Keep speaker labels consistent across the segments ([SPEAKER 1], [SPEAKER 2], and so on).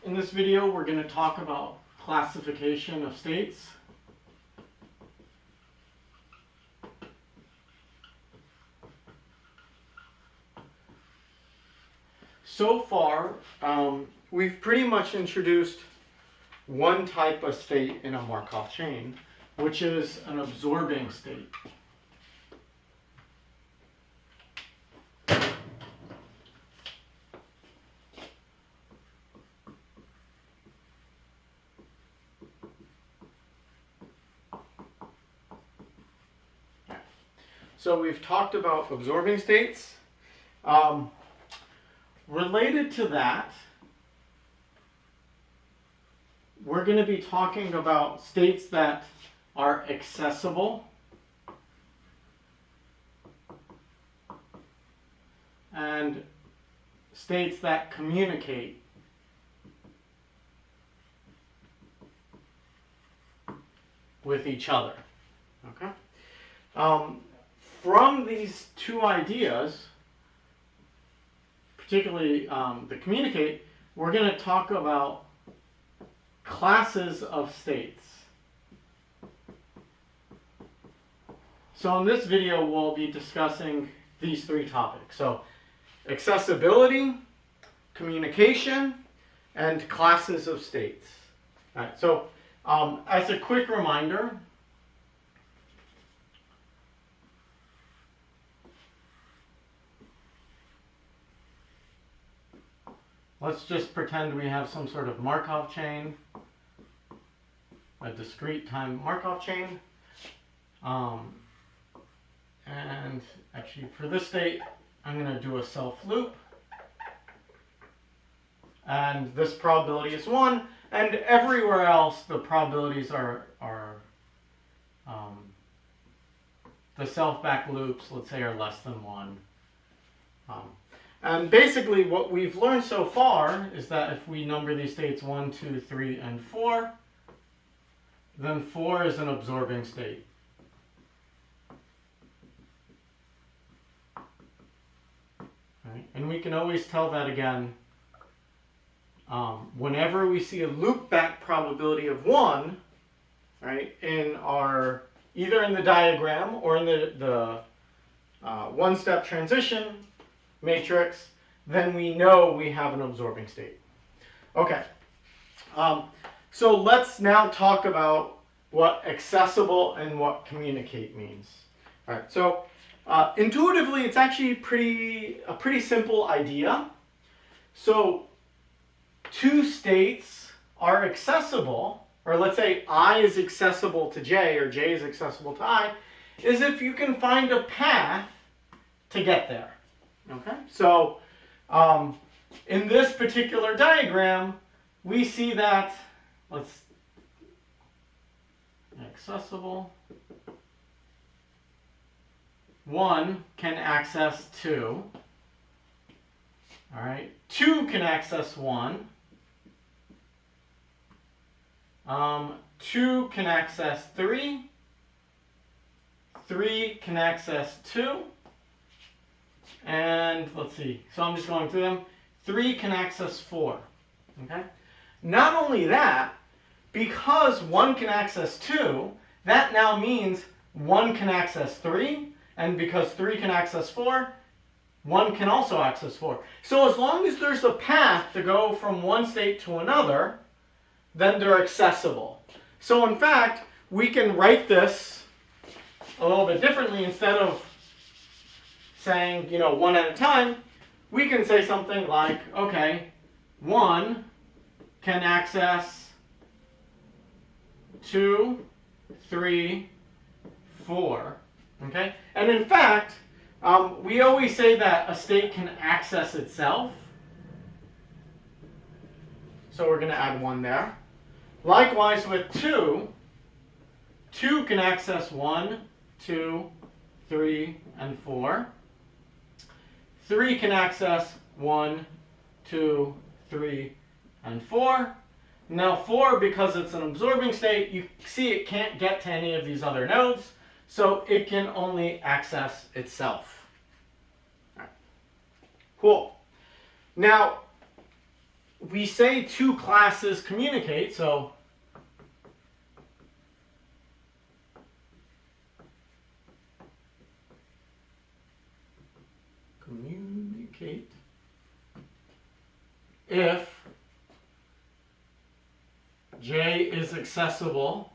[SPEAKER 1] In this video, we're going to talk about classification of states. So far, we've pretty much introduced one type of state in a Markov chain, which is an absorbing state. So we've talked about absorbing states. Related to that, we're going to be talking about states that are accessible and states that communicate with each other. Okay? From these two ideas, particularly the communicate, we're going to talk about classes of states. So in this video, we'll be discussing these three topics. So accessibility, communication, and classes of states. All right, so as a quick reminder, let's just pretend we have some sort of Markov chain, a discrete time Markov chain. And actually for this state, I'm going to do a self loop. And this probability is 1. And everywhere else, the probabilities are the self-back loops, let's say, are less than 1. And basically what we've learned so far is that if we number these states 1, 2, 3, and 4, then 4 is an absorbing state. Right? And we can always tell that again whenever we see a loop-back probability of 1, right, in our, either in the diagram or in the one-step transition matrix, then we know we have an absorbing state. Okay, so let's now talk about what accessible and what communicate means. All right, so intuitively, it's actually a pretty simple idea. So two states are accessible, or let's say I is accessible to J or J is accessible to I, is if you can find a path to get there. Okay, so in this particular diagram, we see that, accessible, 1 can access 2. All right, 2 can access 1. 2 can access 3. 3 can access 2. And let's see, so I'm just going through them. 3 can access 4. Okay? Not only that, because 1 can access 2, that now means 1 can access 3. And because 3 can access 4, 1 can also access 4. So as long as there's a path to go from one state to another, then they're accessible. So in fact, we can write this a little bit differently. Instead of saying, one at a time, we can say something like, okay, 1 can access 2, 3, 4. Okay? And in fact, we always say that a state can access itself. So we're going to add 1 there. Likewise with 2, 2 can access 1, 2, 3, and 4. 3 can access 1, 2, 3, and 4. Now 4, because it's an absorbing state, you see it can't get to any of these other nodes, so it can only access itself. All right. Cool. Now, we say two classes communicate, so communicate if J is accessible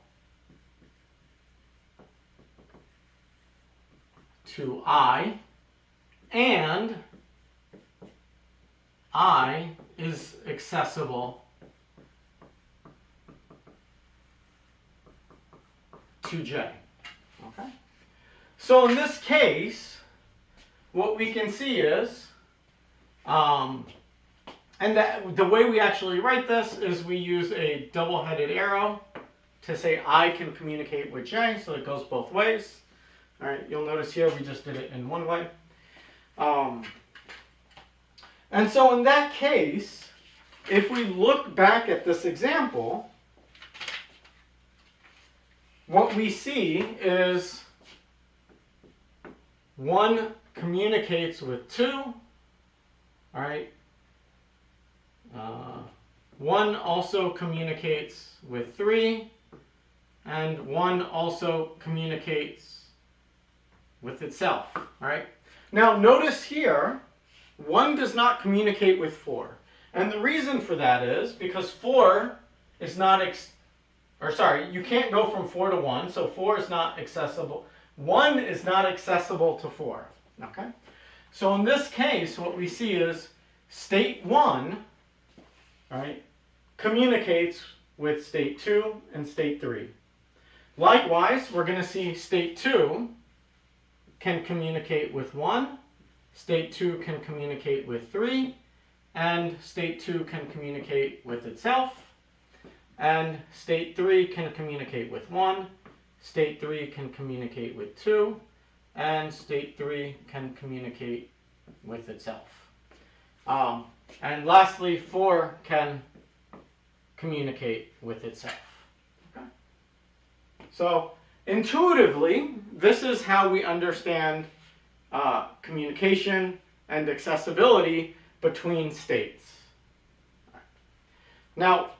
[SPEAKER 1] to I and I is accessible to J. Okay? So in this case, what we can see is, and the way we actually write this is we use a double-headed arrow to say I can communicate with J, so it goes both ways. All right, you'll notice here we just did it in one way. And so in that case, if we look back at this example, what we see is 1 communicates with 2, all right? 1 also communicates with 3, and 1 also communicates with itself, all right? Now notice here, 1 does not communicate with 4. And the reason for that is because 4 is not, you can't go from 4 to 1, so 4 is not accessible. 1 is not accessible to 4, okay? So in this case, what we see is state 1, all right, communicates with state 2 and state 3. Likewise, we're going to see state 2 can communicate with 1, state 2 can communicate with 3, and state 2 can communicate with itself, and state 3 can communicate with 1, state 3 can communicate with 2, and state 3 can communicate with itself. And lastly, 4 can communicate with itself. Okay? So intuitively, this is how we understand communication and accessibility between states. Now,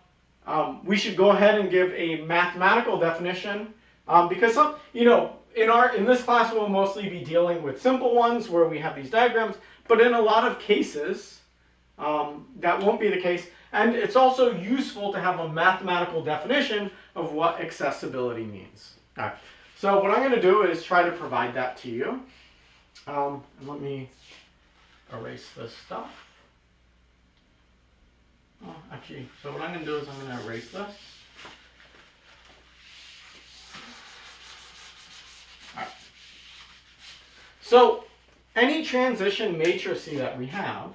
[SPEAKER 1] we should go ahead and give a mathematical definition because in this class we'll mostly be dealing with simple ones where we have these diagrams, but in a lot of cases that won't be the case, and it's also useful to have a mathematical definition of what accessibility means. All right. So what I'm going to do is try to provide that to you. And let me erase this stuff. Oh, actually, so what I'm going to do is I'm going to erase this. All right. So any transition matrix that we have,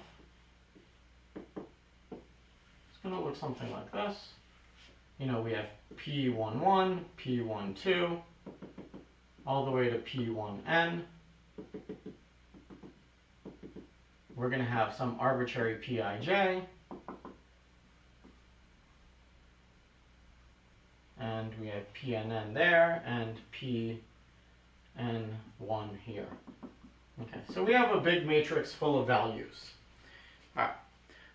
[SPEAKER 1] it's going to look something like this. We have P11, P12, all the way to P1n. We're going to have some arbitrary Pij, and we have Pnn there, and Pn1 here. Okay, so we have a big matrix full of values. All right.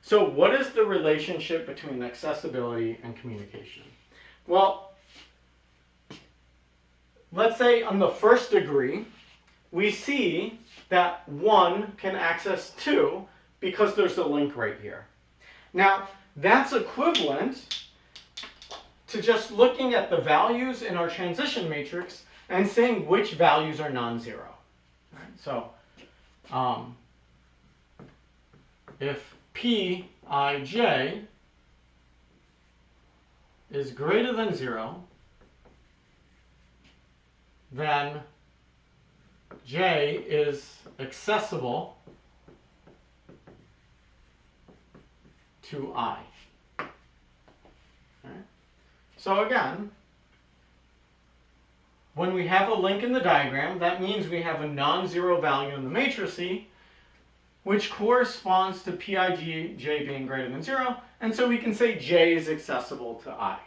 [SPEAKER 1] So what is the relationship between accessibility and communication? Well, let's say on the first degree, we see that 1 can access 2 because there's a link right here. Now, that's equivalent to just looking at the values in our transition matrix and saying which values are non-zero. Right, so, if Pij is greater than 0, then J is accessible to I. Right? So again, when we have a link in the diagram, that means we have a non-zero value in the matrix, which corresponds to Pij being greater than 0, and so we can say J is accessible to I.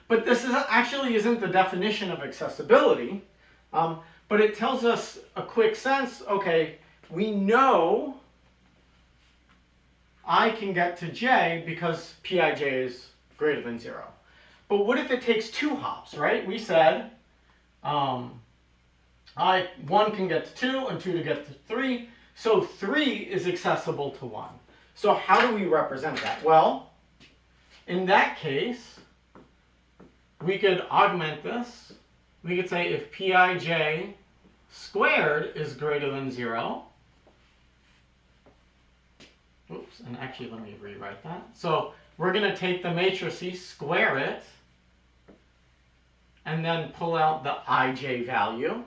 [SPEAKER 1] But this actually isn't the definition of accessibility, but it tells us a quick sense, okay, we know I can get to j because Pij is greater than 0. But what if it takes 2 hops, right? We said 1 can get to 2 and 2 to get to 3. So 3 is accessible to 1. So how do we represent that? Well, in that case, we could augment this. We could say if Pij squared is greater than 0. Oops, and actually let me rewrite that. So we're going to take the matrices, square it, and then pull out the ij value.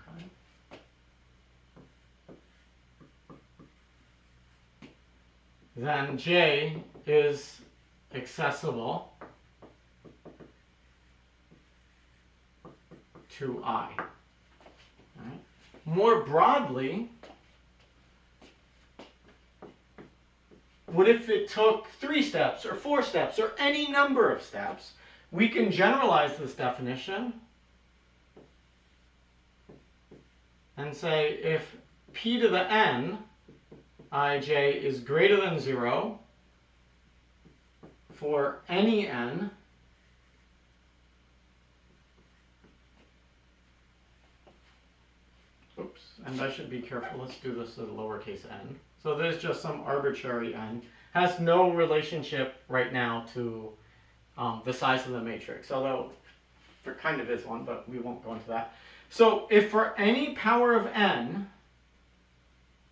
[SPEAKER 1] Okay. Then j is accessible to I. Right. More broadly, what if it took 3 steps or 4 steps or any number of steps? We can generalize this definition and say if p to the n ij is greater than 0 for any n, oops, and I should be careful, let's do this at a lowercase n. So there's just some arbitrary n, has no relationship right now to the size of the matrix, although there kind of is one, but we won't go into that. So if for any power of n,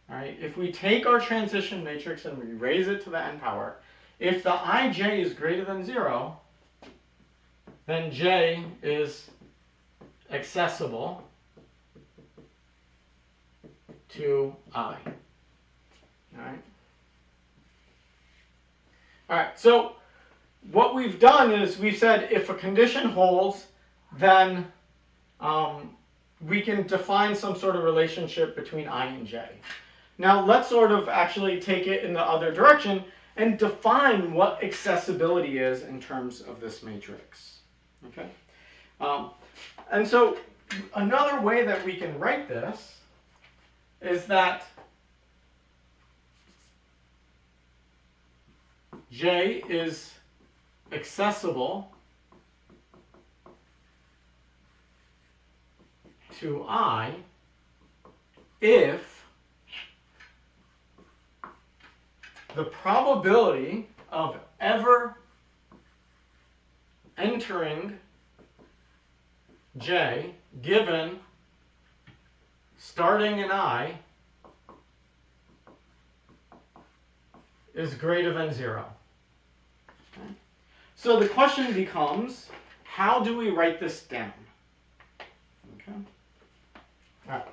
[SPEAKER 1] right, if we take our transition matrix and we raise it to the n power, if the ij is greater than 0, then j is accessible to I. All right, so what we've done is we've said if a condition holds, then we can define some sort of relationship between I and j. Now let's sort of actually take it in the other direction and define what accessibility is in terms of this matrix. Okay, and so another way that we can write this is that j is accessible to I if the probability of ever entering j given starting in I is greater than 0. Okay. So the question becomes, how do we write this down? Okay. All right.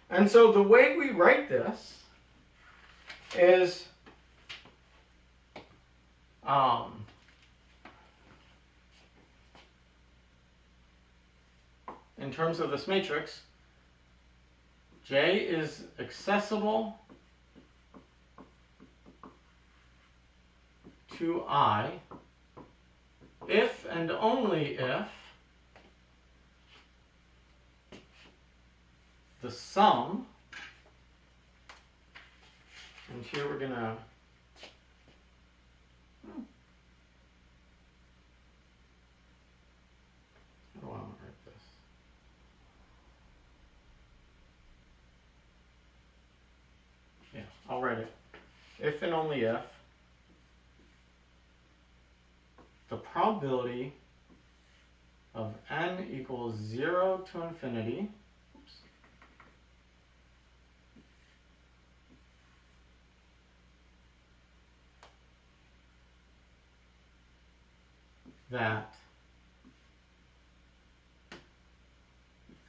[SPEAKER 1] And so the way we write this is in terms of this matrix, j is accessible to I if and only if the sum, and here we're going to how do I want to write this? Yeah, I'll write it. If and only if the probability of n equals 0 to infinity, that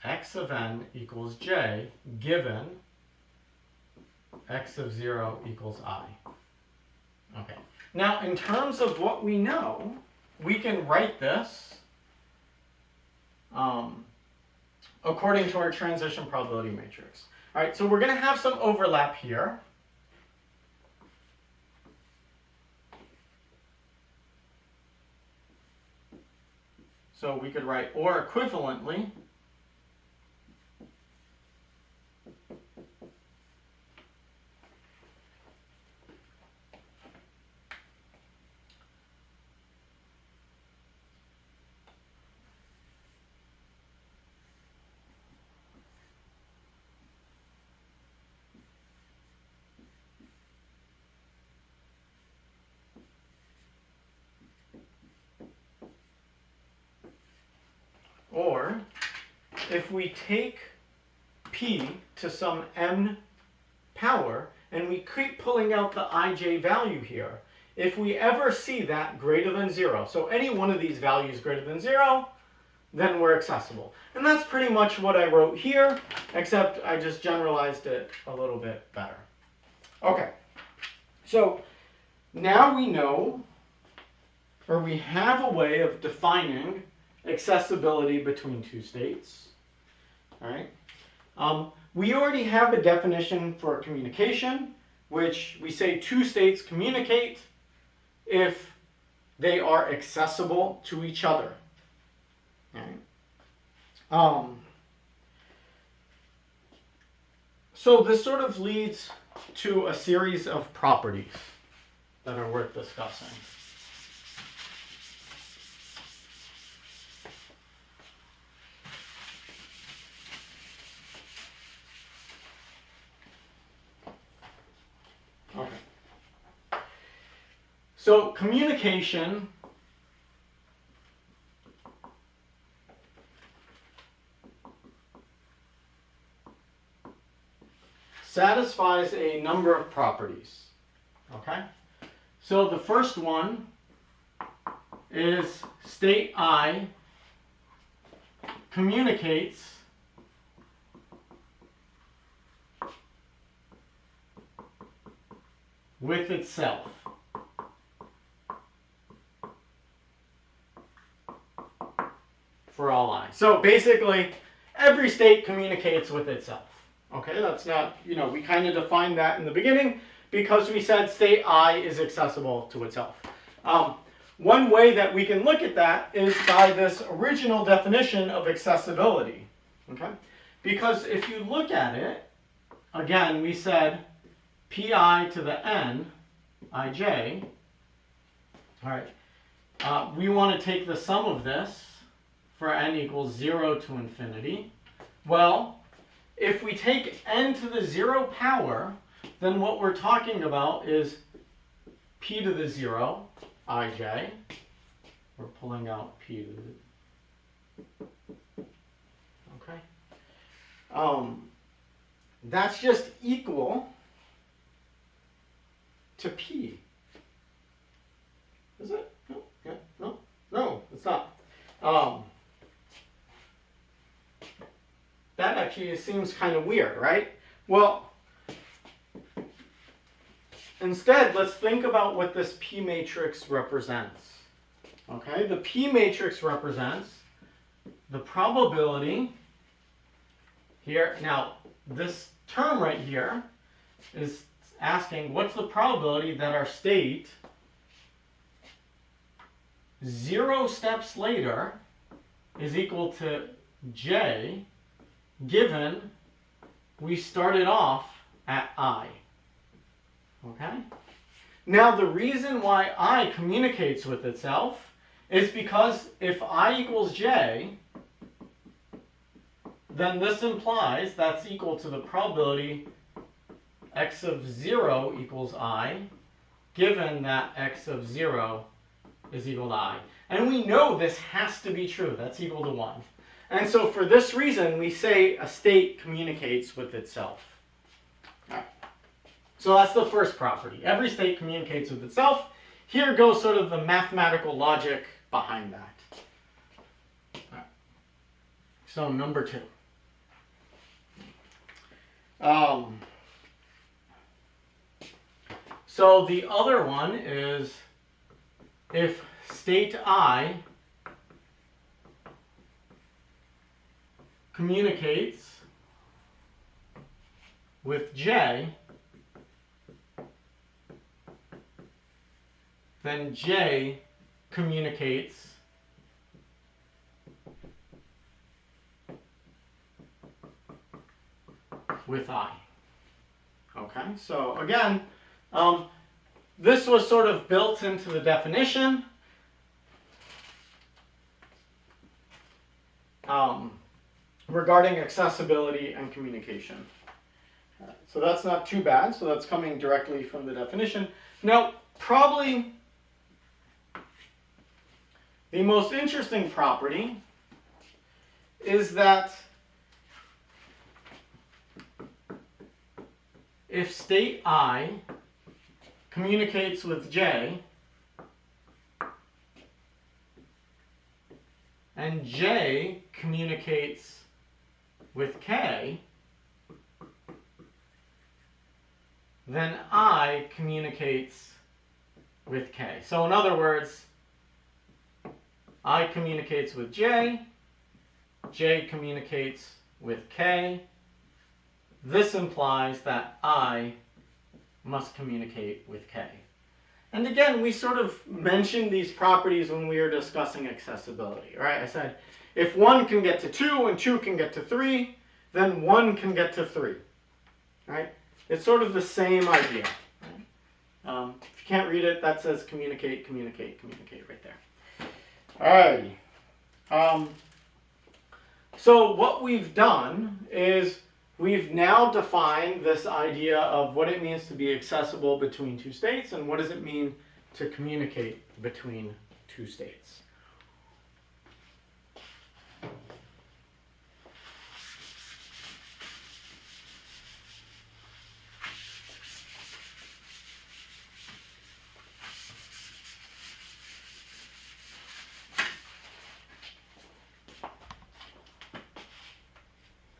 [SPEAKER 1] x of n equals j given x of 0 equals I. Okay. Now, in terms of what we know, we can write this according to our transition probability matrix. All right, so we're going to have some overlap here. So we could write, or equivalently, if we take p to some n power and we keep pulling out the ij value here, if we ever see that greater than 0, so any one of these values greater than 0, then we're accessible. And that's pretty much what I wrote here, except I just generalized it a little bit better. Okay, so now we know, or we have a way of defining accessibility between two states. All right. We already have a definition for communication, which we say two states communicate if they are accessible to each other. Right. So this sort of leads to a series of properties that are worth discussing. Okay. So communication satisfies a number of properties. Okay? So the first one is state I communicates with itself. For all I. So basically, every state communicates with itself. Okay, that's not, we kind of defined that in the beginning because we said state I is accessible to itself. One way that we can look at that is by this original definition of accessibility. Okay, because if you look at it, again, we said pi to the n, ij. All right, we want to take the sum of this for n equals 0 to infinity. Well, if we take n to the 0 power, then what we're talking about is p to the 0, ij. We're pulling out p to the... Okay. That's just equal to p. Is it? No, yeah, no, it's not. That actually seems kind of weird, right? Well, instead, let's think about what this P matrix represents. Okay, the P matrix represents the probability here. Now, this term right here is asking what's the probability that our state 0 steps later is equal to j, given we started off at I. Okay? Now the reason why I communicates with itself is because if I equals j, then this implies that's equal to the probability x of 0 equals I, given that x of 0 is equal to I. And we know this has to be true. That's equal to 1. And so for this reason, we say a state communicates with itself. All right. So that's the first property. Every state communicates with itself. Here goes sort of the mathematical logic behind that. All right. So number 2. So the other one is if state I communicates with j, then j communicates with I. Okay, so again, this was sort of built into the definition. Regarding accessibility and communication. So that's not too bad. So that's coming directly from the definition. Now, probably the most interesting property is that if state I communicates with J, and J communicates with K, then I communicates with K. So in other words, I communicates with J, J communicates with K. This implies that I must communicate with K. And again, we sort of mentioned these properties when we were discussing accessibility, right? I said, if 1 can get to 2 and 2 can get to 3, then 1 can get to 3, right? It's sort of the same idea. Right? If you can't read it, that says communicate, communicate, communicate right there. Alrighty. So what we've done is we've now defined this idea of what it means to be accessible between two states and what does it mean to communicate between two states.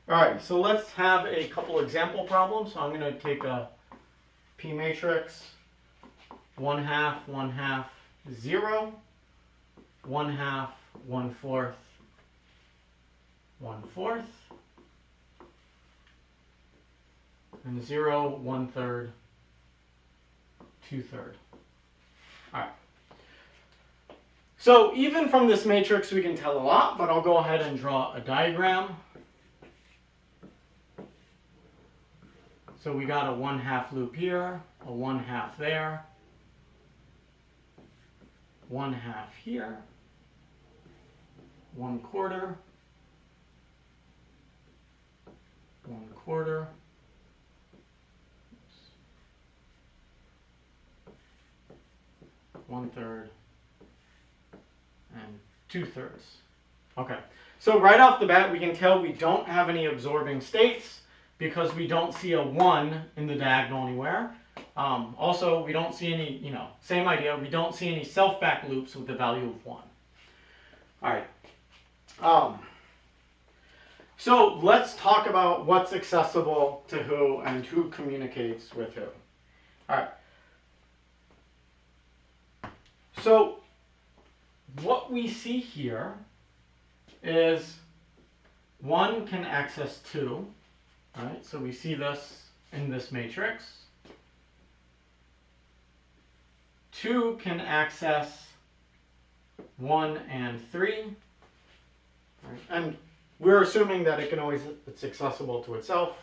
[SPEAKER 1] All right, so let's have a couple example problems. So I'm going to take a P matrix, 1/2, 1/2, 0, 1/2, 1/4, 1/4, and 0, 1/3, 2/3. All right. So even from this matrix we can tell a lot, but I'll go ahead and draw a diagram. So we got a 1/2 loop here, a 1/2 there, 1/2 here, 1/4, 1/4, 1/3, and 2/3. Okay, so right off the bat we can tell we don't have any absorbing states because we don't see a 1 in the diagonal anywhere. Also, we don't see any, same idea, we don't see any self-back loops with the value of 1. All right. So let's talk about what's accessible to who and who communicates with who. All right. So what we see here is 1 can access 2. All right, so we see this in this matrix. 2 can access 1 and 3. All right, and we're assuming that it's accessible to itself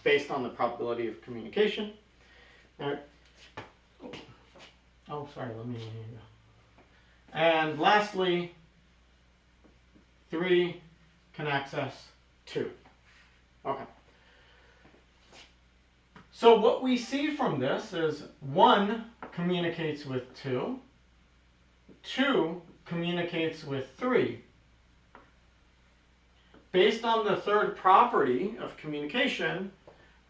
[SPEAKER 1] based on the probability of communication. All right. Oh, sorry, let me. And lastly, 3 can access 2. Okay. So what we see from this is 1 communicates with 2, 2 communicates with 3. Based on the third property of communication,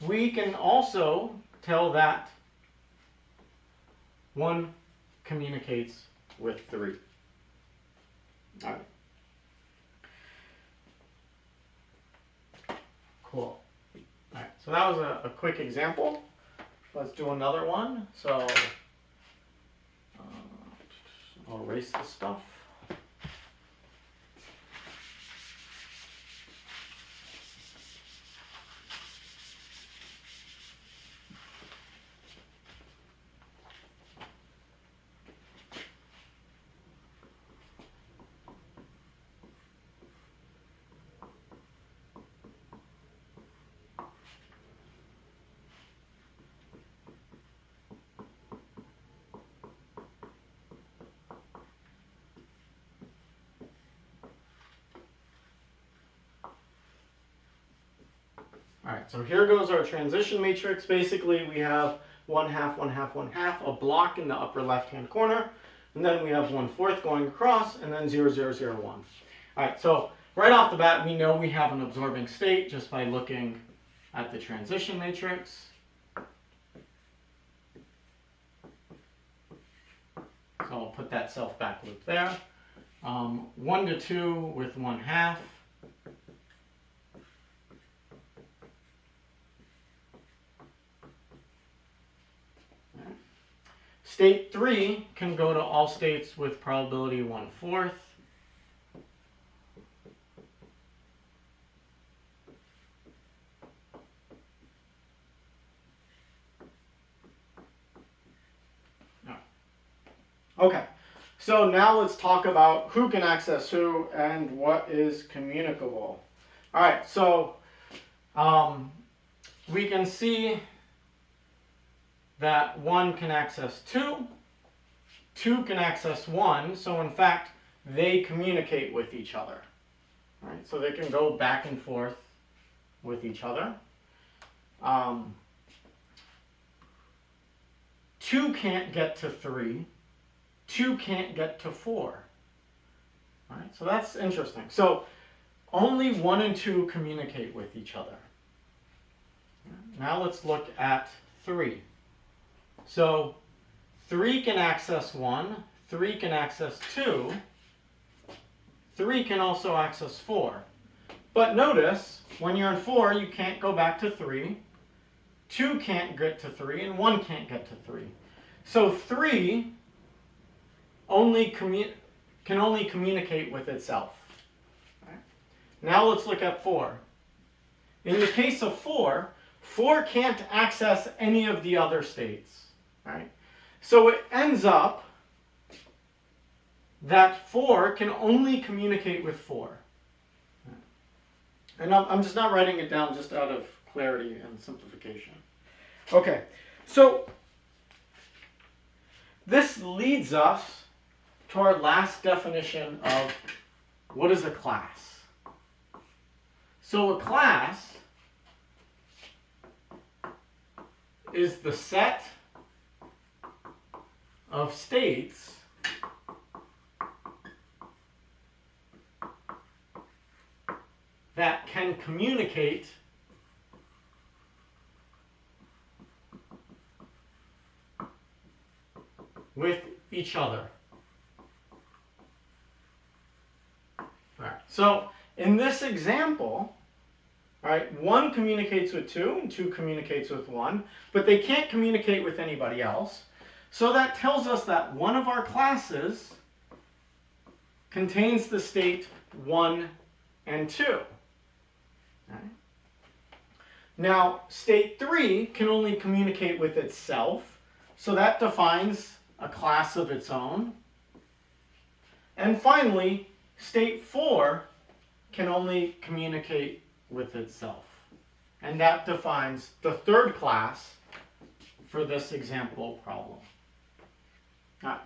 [SPEAKER 1] we can also tell that 1 communicates with 3. All right. Cool. All right, so that was a quick example. Let's do another one. So I'll erase this stuff. All right, so here goes our transition matrix. Basically, we have 1/2, 1/2, 1/2, a block in the upper left-hand corner, and then we have 1/4 going across, and then 0, 0, 0, 1. All right, so right off the bat, we know we have an absorbing state just by looking at the transition matrix. put that self-back loop there. 1 to 2 with 1/2. State 3 can go to all states with probability 1/4. Okay, so now let's talk about who can access who and what is communicable. All right, so we can see that 1 can access 2, 2 can access 1, so in fact, they communicate with each other. All right, so they can go back and forth with each other. 2 can't get to 3. 2 can't get to 4. All right, so that's interesting. So only 1 and 2 communicate with each other. Now let's look at 3. So 3 can access 1, 3 can access 2, 3 can also access 4. But notice, when you're in 4, you can't go back to 3, 2 can't get to 3, and 1 can't get to 3. So 3 can only communicate with itself. Right? Now let's look at 4. In the case of 4, 4 can't access any of the other states. Right? So it ends up that 4 can only communicate with 4. And I'm just not writing it down just out of clarity and simplification. Okay, so this leads us to our last definition of what is a class. So a class is the set of states that can communicate with each other. All right. So in this example, all right, 1 communicates with 2 and 2 communicates with 1, but they can't communicate with anybody else. So that tells us that one of our classes contains the state 1 and 2. Okay. Now, state 3 can only communicate with itself, so that defines a class of its own. And finally, state 4 can only communicate with itself. And that defines the third class for this example problem. All right.